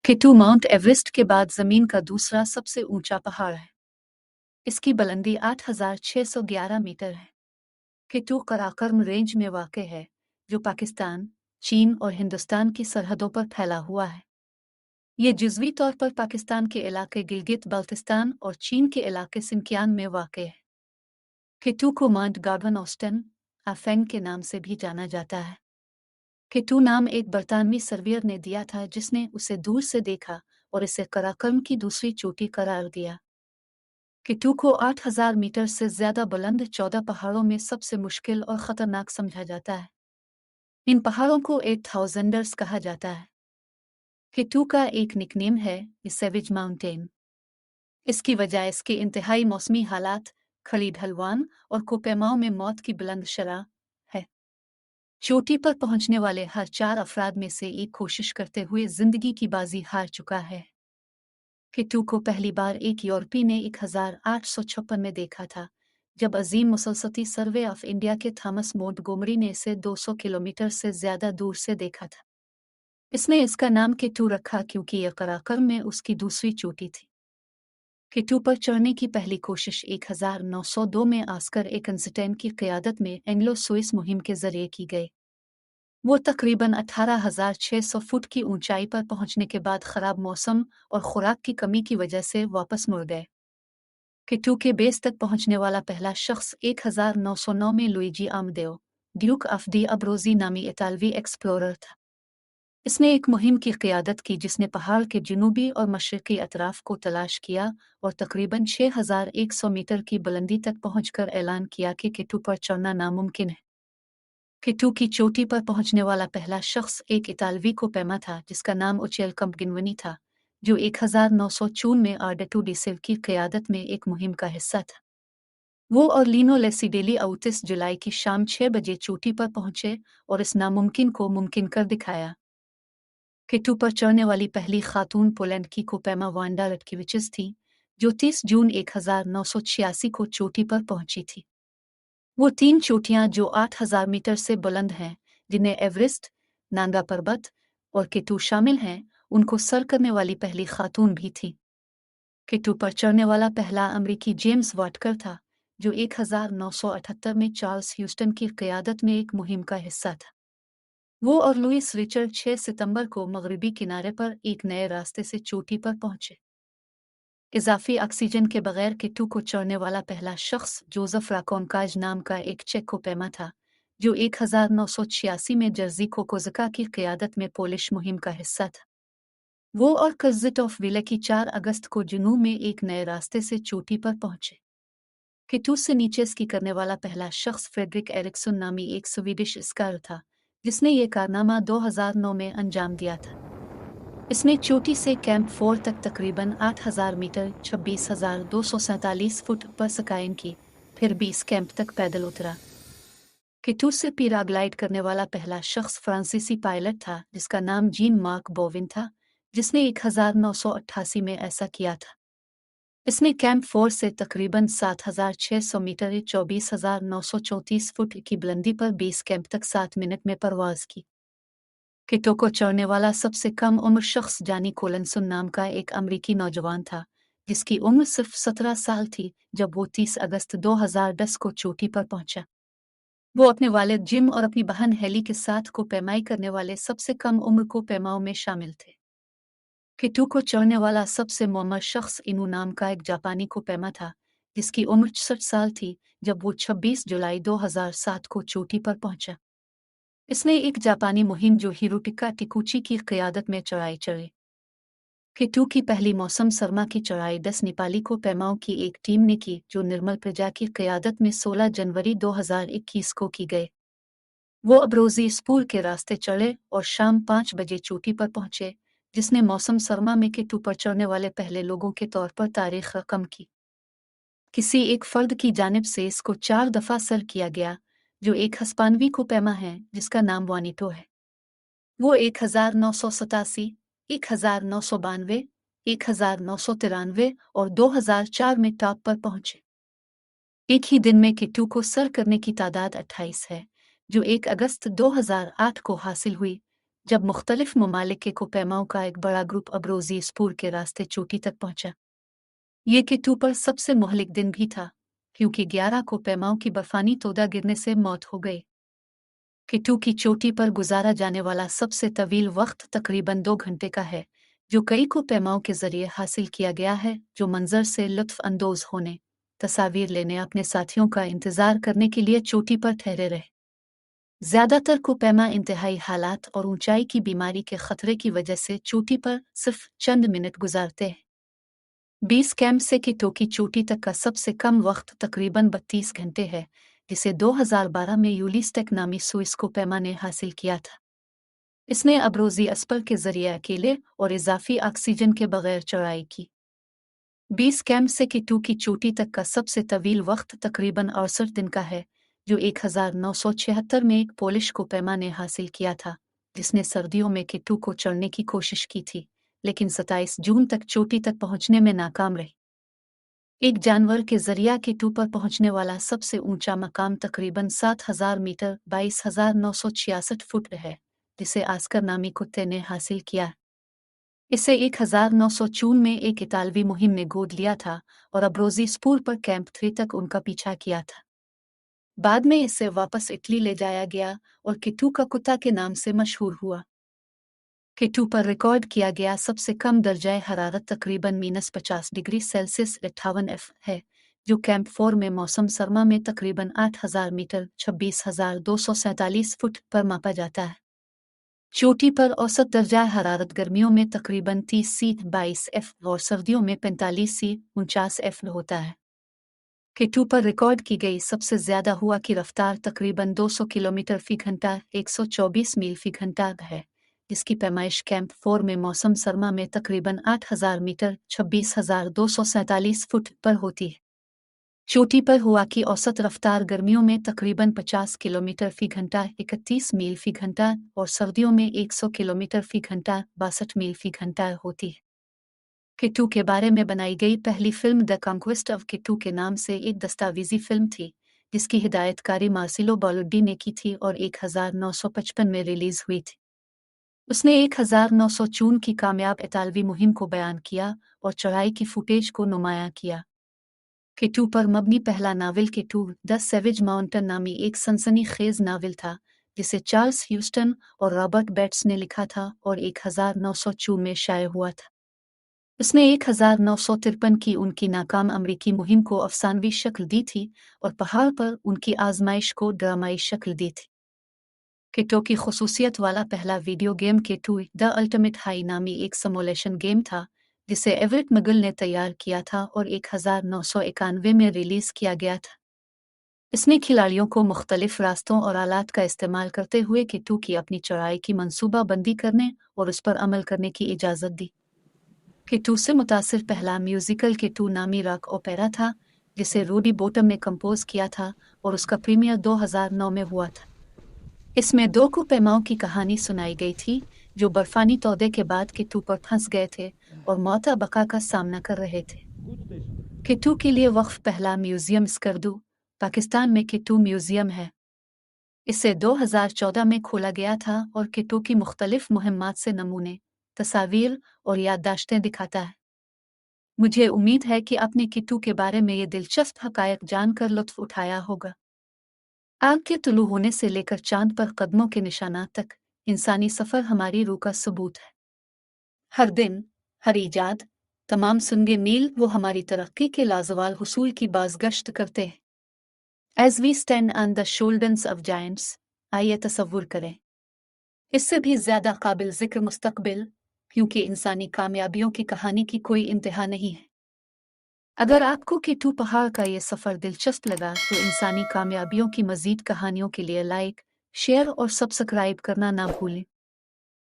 केटू mount Everest के बाद जमीन का दूसरा सबसे ऊंचा पहाड़ है। इसकी बुलंदी 8,611 मीटर है। केटू कराकरम रेंज में वाक़ है, जो पाकिस्तान, चीन और हिंदुस्तान की सरहदों पर फैला हुआ है। ये जुज़वी तौर पर पाकिस्तान के इलाके गिलगित बाल्टिस्तान और चीन के इलाके सिनकियान में वाक़ है। केटू को माउंट गार्डन ऑस्टन आफेंग के नाम से भी जाना जाता है। केटू नाम एक बरतानवी सर्वेयर ने दिया था, जिसने उसे दूर से देखा और इसे कराकरम की दूसरी चोटी करार दिया। केटू को 8,000 मीटर से ज्यादा बुलंद 14 पहाड़ों में सबसे मुश्किल और खतरनाक समझा जाता है। इन पहाड़ों को 8000ers कहा जाता है। केटू का एक निकनेम है सेविज माउंटेन। इसकी वजह इसके इंतहाई मौसमी हालात, खड़ी ढलवान और कोपेमाओं में मौत की बुलंद शरह है। चोटी पर पहुंचने वाले हर 4 अफराद में से एक कोशिश करते हुए जिंदगी की बाजी हार चुका है। केटू को पहली बार एक यूरोपी ने 1856 में देखा था, जब अजीम मुसलसती सर्वे ऑफ इंडिया के थॉमस मोंटगोमरी ने इसे 200 किलोमीटर से ज्यादा दूर से देखा था। इसने इसका नाम केटू रखा क्योंकि यह कराकरम में उसकी दूसरी चोटी थी। केटू पर चढ़ने की पहली कोशिश 1902 में ऑस्कर एकनस्टाइन की क़यादत में एंग्लो स्विस मुहिम के जरिए की गई। वो तकरीबन 18,600 फुट की ऊंचाई पर पहुंचने के बाद खराब मौसम और खुराक की कमी की वजह से वापस मुड़ गए। केटू के बेस तक पहुंचने वाला पहला शख्स 1909 में लुइजी आमदेओ, ड्यूक ऑफ दी अब्रोजी नामी इतालवी एक्सप्लोरर था। इसने एक मुहिम की क़यादत की जिसने पहाड़ के जनूबी और मशरक़ी अतराफ को तलाश किया और तकरीबन 6,100 मीटर की बुलंदी तक पहुंचकर ऐलान किया कि केटू पर चढ़ना नामुमकिन है। केटू की चोटी पर पहुंचने वाला पहला शख्स एक इतालवी कोपेमा था, जिसका नाम उचेल कंपगिनवनी था, जो 1904 में आर्डेटू डी सिल की क़यादत में एक मुहिम का हिस्सा था। वो और लीनो लेसिडेली 29 जुलाई की शाम 6 बजे चोटी पर पहुंचे और इस नामुमकिन को मुमकिन कर दिखाया। केटू पर चढ़ने वाली पहली खातून पोलैंड की कोपेमा वांडा रटकिविचस थी, जो 30 जून 1986 को चोटी पर पहुंची थी। वो 3 चोटियां जो 8,000 मीटर से बुलंद हैं, जिन्हें एवरेस्ट, नांगा पर्वत और केटू शामिल हैं, उनको सर करने वाली पहली खातून भी थी। केटू पर चढ़ने वाला पहला अमरीकी जेम्स वाटकर था, जो 1978 में चार्ल्स ह्यूस्टन की क़यादत में एक मुहिम का हिस्सा था। वो और लुइस रिचर्ड 6 सितंबर को मगरबी किनारे पर एक नए रास्ते से चोटी पर पहुंचे। इजाफी ऑक्सीजन के बगैर केटू को चढ़ने वाला पहला शख्स जोसेफ राकोनकाज नाम का एक चेक कोपेमा था, जो 1986 में जर्जी कोकोज़का की क़यादत में पोलिश मुहिम का हिस्सा था। वो और कर्ज़िटॉफ विलेकी 4 अगस्त को जुनूब में एक नए रास्ते से चोटी पर पहुंचे। केटू से नीचे स्की करने वाला पहला शख्स फ्रेडरिक एरिक्सन नामी एक स्वीडिश स्कीयर था, जिसने ये कारनामा 2009 में अंजाम दिया था। इसने चोटी से कैंप 4 तक तकरीबन 8,000 मीटर 26,247 फुट पर स्काइंग की, फिर 20 कैंप तक पैदल उतरा। केटू से पैराग्लाइड करने वाला पहला शख्स फ्रांसीसी पायलट था, जिसका नाम जीन मार्क बोविन था, जिसने 1988 में ऐसा किया था। इसने कैंप 4 से तकरीबन 7,600 मीटर 24,934 फुट की बुलंदी पर 20 कैंप तक 7 मिनट में परवाज की। केटू को चढ़ने वाला सबसे कम उम्र शख्स जानी कोलनसन नाम का एक अमरीकी नौजवान था, जिसकी उम्र सिर्फ 17 साल थी जब वो 30 अगस्त 2010 को चोटी पर पहुंचा। वो अपने वालिद जिम और अपनी बहन हेली के साथ कोपेमाई करने वाले सबसे कम उम्र कोपेमाओं में शामिल थे। केटू को चढ़ने वाला सबसे मुअम्मर शख्स इनू नाम का एक जापानी कोपेमा था, जिसकी उम्र 66 साल थी जब वो 26 जुलाई 2007 को चोटी पर पहुंचा। इसने एक जापानी मुहिम जो हिरोटिका टिकुची की क़यादत में चढ़ाई चढ़ी। केटू की पहली मौसम सरमा की चढ़ाई 10 नेपाली कोपेमाओं की एक टीम ने की, जो निर्मल प्रजा की क़यादत में 16 जनवरी 2021 को की गई। वो अब्रोजी स्पूर के रास्ते चढ़े और शाम 5 बजे चोटी पर पहुंचे, जिसने मौसम सरमा में केटू पर चढ़ने वाले पहले लोगों के तौर पर तारीख रकम की। किसी एक फर्द की जानिब से इसको 4 दफ़ा सर किया गया, जो एक हस्पानवी कोपेमा है जिसका नाम वानिटो है। वो 1987, 1992, 1993 और 2004 में टॉप पर पहुंचे। एक ही दिन में केटू को सर करने की तादाद 28 है, जो 1 अगस्त 2008 को हासिल हुई, जब मुख्तलिफ ममालिक के कोपैमाओं का एक बड़ा ग्रुप अब्रोज़ी स्पूर के रास्ते चोटी तक पहुंचा। ये केटू पर सबसे मुहलिक दिन भी था, क्योंकि 11 कोपैमाओं की बर्फानी तोदा गिरने से मौत हो गई। केटू की चोटी पर गुजारा जाने वाला सबसे तवील वक्त तकरीबन 2 घंटे का है, जो कई कोपैमाओं के जरिए हासिल किया गया है, जो मंजर से लुत्फ अंदोज होने, तस्वीर लेने अपने साथियों का इंतजार करने के लिए चोटी पर ठहरे रहे। ज्यादातर कोपैमा इंतहाई हालात और ऊंचाई की बीमारी के खतरे की वजह से चोटी पर सिर्फ चंद मिनट गुजारते हैं। 20 कैंप से किटो की चोटी तक का सबसे कम वक्त तकरीबन 32 घंटे है, जिसे 2012 में यूलिस्टेक नामी स्विस कोपैमा ने हासिल किया था। इसने अब्रोज़ी अस्पर के जरिए अकेले और इजाफी ऑक्सीजन के बगैर चढ़ाई की। 20 कैंप से किटू की चोटी तक का सबसे तवील वक्त तकरीबन 68 दिन का है, जो 1976 में एक पोलिश कोपैमा ने हासिल किया था, जिसने सर्दियों में किटू को चढ़ने की कोशिश की थी, लेकिन 27 जून तक चोटी तक पहुंचने में नाकाम रही। एक जानवर के जरिया किटू पर पहुंचने वाला सबसे ऊंचा मकाम तकरीबन 7000 मीटर 22,966 फुट है, जिसे आस्कर नामी कुत्ते ने हासिल किया। इसे 1904 में एक इतालवी मुहिम ने गोद लिया था और अब्रोज़ी स्पूर पर कैंप 3 तक उनका पीछा किया था। बाद में इसे वापस इटली ले जाया गया और किटू का कुत्ता के नाम से मशहूर हुआ। किटू पर रिकॉर्ड किया गया सबसे कम दर्जाए हरारत तकरीबन -50 डिग्री सेल्सियस 58 F है, जो कैंप 4 में मौसम सरमा में तकरीबन 8000 मीटर 26,247 फुट पर मापा जाता है। चोटी पर औसत दर्जा हरारत गर्मियों में तकरीबन 30 से 22 F और सर्दियों में 45 से 49 F होता है। किटू पर रिकॉर्ड की गई सबसे ज्यादा हवा की रफ्तार तकरीबन 200 किलोमीटर फी घंटा 124 मील फी घंटा है, जिसकी पैमाइश कैंप 4 में मौसम सरमा में तकरीबन 8000 मीटर 26,247 फुट पर होती है। चोटी पर हवा की औसत रफ्तार गर्मियों में तकरीबन 50 किलोमीटर फी घंटा 31 मील फी घंटा और सर्दियों में 100 किलोमीटर फी घंटा 62 मील फी घंटा होती है। किटू के बारे में बनाई गई पहली film the conquest of Kitu के नाम से एक दस्तावेजी फिल्म थी, जिसकी हिदायतकारी मार्सिलो बॉलोडी ने की थी और 1955 में रिलीज हुई थी। उसने 1904 की कामयाब इतालवी मुहिम को बयान किया और चढ़ाई की फुटेज को नुमायां किया। किटू पर मबनी पहला novel Kitu the savage mountain नामी एक सनसनीखेज नावल था, जिसे चार्ल्स ह्यूस्टन और रॉबर्ट बेट्स ने लिखा था और 1904 में शाये हुआ था। उसने 1953 की उनकी नाकाम अमरीकी मुहिम को अफसानवी शक्ल दी थी और पहाड़ पर उनकी आजमाइश को ड्रामाई शक्ल दी थी। किटो की खुसूसियत वाला पहला वीडियो गेम किटू द अल्टीमेट हाई नामी एक सिमुलेशन गेम था, जिसे एवरेट मगल ने तैयार किया था और 1991 में रिलीज किया गया था। इसने खिलाड़ियों को मुख्तलिफ रास्तों और आलात का इस्तेमाल करते हुए किटू की अपनी चढ़ाई की मंसूबाबंदी करने और उस पर अमल करने की इजाज़त दी। किटू से मुतासिर पहला म्यूजिकल किटू नामी रॉक ओपेरा था, जिसे रूडी बोटम ने कंपोज किया था और उसका प्रीमियर 2009 में हुआ था। इसमें 2 कोपैमाओं की कहानी सुनाई गई थी, जो बर्फानी तौदे के बाद किटू पर फंस गए थे और मौत बका का सामना कर रहे थे। किटू के लिए वक्फ पहला म्यूजियम स्कर्दू, पाकिस्तान में किटू म्यूजियम है। इसे 2014 में खोला गया था और किटू की मुख्तलिफ मुहिम्मात से नमूने, तस्वीर और याददाश्तें दिखाता है। मुझे उम्मीद है कि आपने किटू के बारे में ये दिलचस्प हकायक जानकर लुत्फ उठाया होगा। आग के तुलू होने से लेकर चांद पर कदमों के निशानात तक इंसानी सफर हमारी रूह का सबूत है। हर दिन, हर ईजाद, तमाम सुनगे मील वो हमारी तरक्की के लाजवाल हुसूल की बाज़गश्त करते हैं। As we stand on the shoulders of giants, आइए तसव्वुर करें इससे भी ज्यादा काबिल जिक्र मुस्तकबिल, क्योंकि इंसानी कामयाबियों की कहानी की कोई इंतहा नहीं है। अगर आपको किटू पहाड़ का ये सफ़र दिलचस्प लगा तो इंसानी कामयाबियों की मज़ीद कहानियों के लिए लाइक, शेयर और सब्सक्राइब करना ना भूलें।